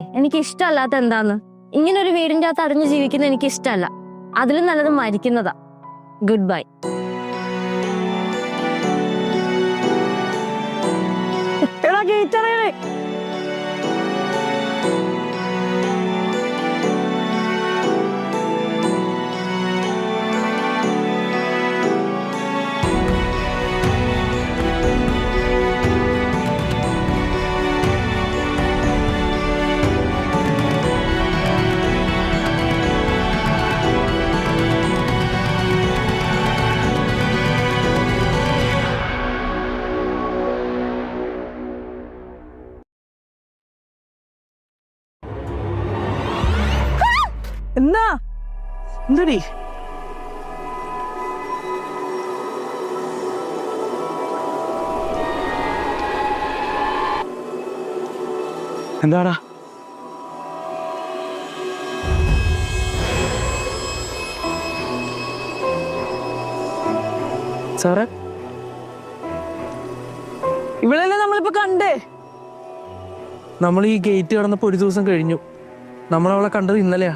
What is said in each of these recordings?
എനിക്ക് ഇഷ്ടമല്ലാത്ത എന്താന്ന്? ഇങ്ങനെ ഒരു വീടിന്റെ അകത്ത് അടഞ്ഞു ജീവിക്കുന്ന എനിക്ക് ഇഷ്ടമല്ല. അതിലും നല്ലത് മരിക്കുന്നതാ. Good bye. എന്താ എന്തടി? എന്താടാ? സാറേ, ഇവളല്ലേ നമ്മളിപ്പോ കണ്ടേ? നമ്മൾ ഈ ഗേറ്റ് കടന്നപ്പോ ഒരു ദിവസം കഴിഞ്ഞു. നമ്മളവളെ കണ്ടത് ഇന്നലെയാ.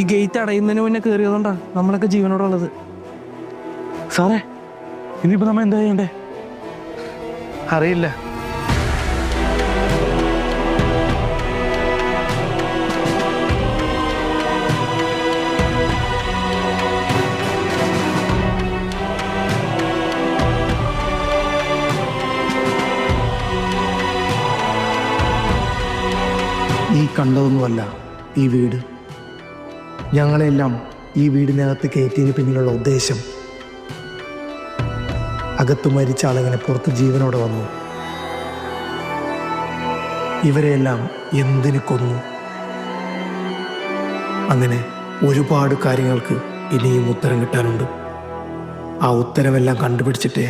ഈ ഗേറ്റ് അടയുന്നതിന് മുന്നേ കയറിയതുകൊണ്ടാ നമ്മളൊക്കെ ജീവനോടുള്ളത്. സാറേ, ഇനിയിപ്പോ നമ്മൾ എന്താ ചെയ്യണ്ടേ? അറിയില്ല. ഈ കണ്ടതൊന്നുമല്ല ഈ വീട്. ഞങ്ങളെല്ലാം ഈ വീടിനകത്ത് കയറ്റിയതിന് പിന്നിലുള്ള ഉദ്ദേശം, അകത്ത് മരിച്ച ആളെങ്ങനെ പുറത്ത് ജീവനോടെ വന്നു, ഇവരെയെല്ലാം എന്തിനു കൊന്നു, അങ്ങനെ ഒരുപാട് കാര്യങ്ങൾക്ക് ഇനിയും ഉത്തരം കിട്ടാനുണ്ട്. ആ ഉത്തരമെല്ലാം കണ്ടുപിടിച്ചിട്ടേ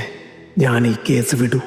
ഞാൻ ഈ കേസ് വിടൂ.